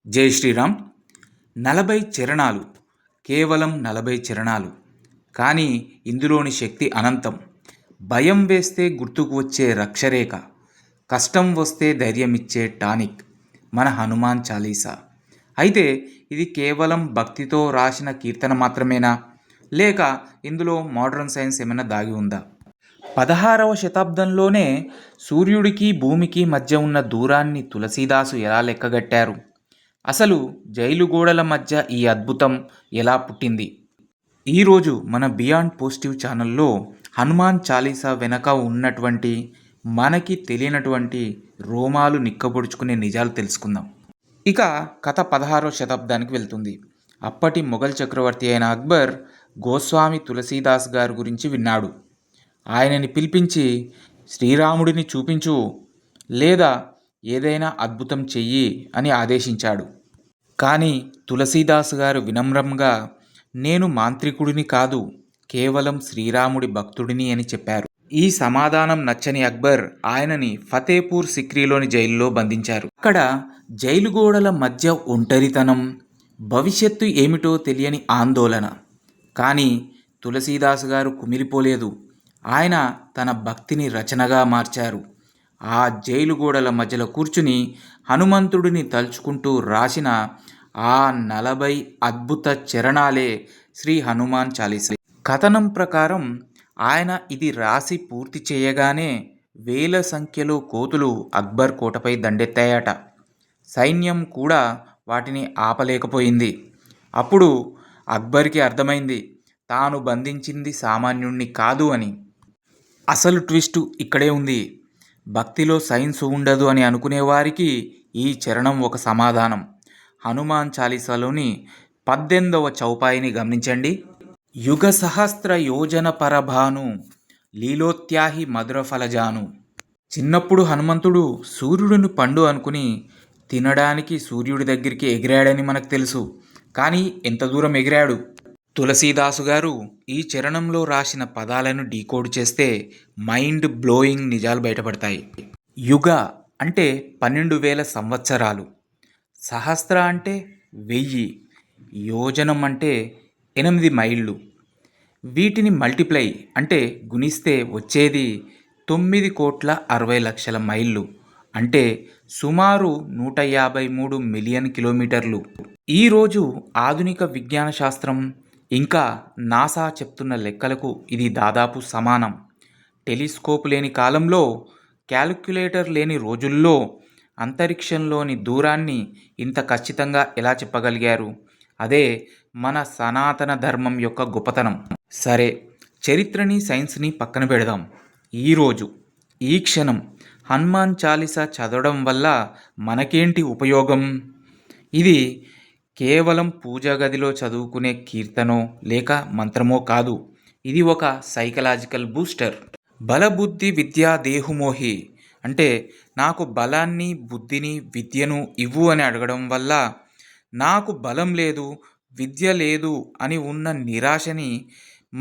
జై శ్రీరామ్. 40 చరణాలు, కేవలం 40 చరణాలు. కానీ ఇందులోని శక్తి అనంతం. భయం వేస్తే గుర్తుకు వచ్చే రక్షరేఖ, కష్టం వస్తే ధైర్యమిచ్చే టానిక్ మన హనుమాన్ చాలీసా. అయితే ఇది కేవలం భక్తితో రాసిన కీర్తన మాత్రమేనా, లేక ఇందులో మోడర్న్ సైన్స్ ఏమైనా దాగి ఉందా? 16వ శతాబ్దంలోనే సూర్యుడికి భూమికి మధ్య ఉన్న దూరాన్ని తులసీదాసు ఎలా లెక్కగట్టారు? అసలు జైలు గోడల మధ్య ఈ అద్భుతం ఎలా పుట్టింది? ఈరోజు మన బియాండ్ పాజిటివ్ ఛానల్లో హనుమాన్ చాలీసా వెనక ఉన్నటువంటి, మనకి తెలియనటువంటి రోమాలు నిక్కబొడుచుకునే నిజాలు తెలుసుకుందాం. ఇక కథ 16వ శతాబ్దానికి వెళ్తుంది. అప్పటి మొఘల్ చక్రవర్తి అయిన అక్బర్ గోస్వామి తులసీదాస్ గారి గురించి విన్నాడు. ఆయనని పిలిపించి శ్రీరాముడిని చూపించు, లేదా ఏదైనా అద్భుతం చెయ్యి అని ఆదేశించాడు. కానీ తులసీదాస్ గారు వినమ్రంగా, నేను మాంత్రికుడిని కాదు, కేవలం శ్రీరాముడి భక్తుడిని అని చెప్పారు. ఈ సమాధానం నచ్చని అక్బర్ ఆయనని ఫతేపూర్ సిక్రీలోని జైలులో బంధించారు. అక్కడ జైలు గోడల మధ్య ఒంటరితనం, భవిష్యత్తు ఏమిటో తెలియని ఆందోళన. కానీ తులసీదాస్ గారు కుమిలిపోలేదు. ఆయన తన భక్తిని రచనగా మార్చారు. ఆ జైలు గోడల మధ్యలో కూర్చుని హనుమంతుడిని తలుచుకుంటూ రాసిన ఆ 40 అద్భుత చరణాలే శ్రీ హనుమాన్ చాలీసా. కథనం ప్రకారం ఆయన ఇది రాసి పూర్తి చేయగానే వేల సంఖ్యలో కోతులు అక్బర్ కోటపై దండెత్తాయట. సైన్యం కూడా వాటిని ఆపలేకపోయింది. అప్పుడు అక్బర్కి అర్థమైంది, తాను బంధించింది సామాన్యుణ్ణి కాదు అని. అసలు ట్విస్టు ఇక్కడే ఉంది. భక్తిలో సైన్స్ ఉండదు అని అనుకునేవారికి ఈ చరణం ఒక సమాధానం. హనుమాన్ చాలీసాలోని 18వ చౌపాయిని గమనించండి. యుగ సహస్ర యోజన పరభాను లీలోత్యాహి మధుర ఫలజాను. చిన్నప్పుడు హనుమంతుడు సూర్యుడిని పండు అనుకుని తినడానికి సూర్యుడి దగ్గరికి ఎగిరాడని మనకు తెలుసు. కానీ ఎంత దూరం ఎగిరాడు? తులసీదాసు గారు ఈ చరణంలో రాసిన పదాలను డీకోడ్ చేస్తే మైండ్ బ్లోయింగ్ నిజాలు బయటపడతాయి. యుగ అంటే 12,000 సంవత్సరాలు, సహస్ర అంటే 1000, యోజనం అంటే 8 మైళ్ళు. వీటిని మల్టిప్లై అంటే గుణిస్తే వచ్చేది 9,60,00,000 మైళ్ళు, అంటే సుమారు 153 మిలియన్ కిలోమీటర్లు. ఈరోజు ఆధునిక విజ్ఞాన శాస్త్రం ఇంకా నాసా చెప్తున్న లెక్కలకు ఇది దాదాపు సమానం. టెలిస్కోప్ లేని కాలంలో, క్యాలిక్యులేటర్ లేని రోజుల్లో అంతరిక్షంలోని దూరాన్ని ఇంత ఖచ్చితంగా ఎలా చెప్పగలిగారు? అదే మన సనాతన ధర్మం యొక్క గొప్పతనం. సరే, చరిత్రని సైన్స్ని పక్కన పెడదాం. ఈరోజు ఈ క్షణం హనుమాన్ చాలీసా చదవడం వల్ల మనకేంటి ఉపయోగం? ఇది కేవలం పూజా గదిలో చదువుకునే కీర్తనో లేక మంత్రమో కాదు. ఇది ఒక సైకలాజికల్ బూస్టర్. బలబుద్ధి విద్యా దేహుమోహి అంటే నాకు బలాన్ని, బుద్ధిని, విద్యను ఇవ్వు అని అడగడం వల్ల నాకు బలం లేదు, విద్య లేదు అని ఉన్న నిరాశని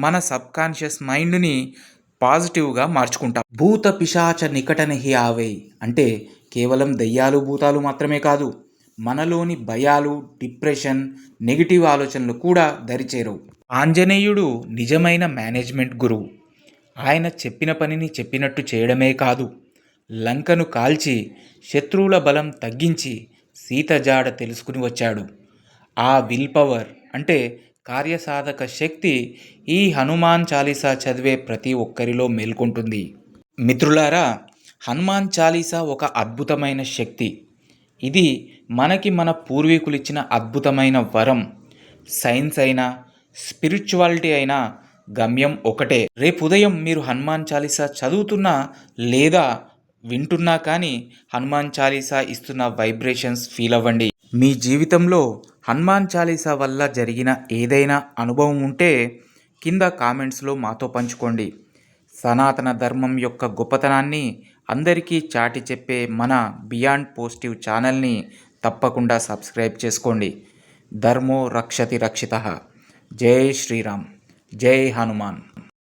మన సబ్కాన్షియస్ మైండ్ని పాజిటివ్గా మార్చుకుంటాం. భూత పిశాచ నికటనహి ఆవై అంటే కేవలం దయ్యాలు భూతాలు మాత్రమే కాదు, మనలోని భయాలు, డిప్రెషన్, నెగిటివ్ ఆలోచనలు కూడా దరిచేరవు. ఆంజనేయుడు నిజమైన మేనేజ్మెంట్ గురువు. ఆయన చెప్పిన పనిని చెప్పినట్టు చేయడమే కాదు, లంకను కాల్చి శత్రువుల బలం తగ్గించి సీత జాడ తెలుసుకుని వచ్చాడు. ఆ విల్ పవర్ అంటే కార్యసాధక శక్తి ఈ హనుమాన్ చాలీసా చదివే ప్రతి ఒక్కరిలో మేల్కొంటుంది. మిత్రులారా, హనుమాన్ చాలీసా ఒక అద్భుతమైన శక్తి. ఇది మనకి మన పూర్వీకులు ఇచ్చిన అద్భుతమైన వరం. సైన్స్ అయినా స్పిరిచువాలిటీ అయినా గమ్యం ఒకటే. రేపు ఉదయం మీరు హనుమాన్ చాలీసా చదువుతున్నా లేదా వింటున్నా కానీ హనుమాన్ చాలీసా ఇస్తున్న వైబ్రేషన్స్ ఫీల్ అవ్వండి. మీ జీవితంలో హనుమాన్ చాలీసా వల్ల జరిగిన ఏదైనా అనుభవం ఉంటే కింద కామెంట్స్లో మాతో పంచుకోండి. సనాతన ధర్మం యొక్క గొప్పతనాన్ని అందరికీ చాటి చెప్పే మన బియాండ్ పాజిటివ్ ఛానల్ని తప్పకుండా సబ్స్క్రైబ్ చేసుకోండి. ధర్మో రక్షతి రక్షితః. జై శ్రీరామ్, జై హనుమాన్.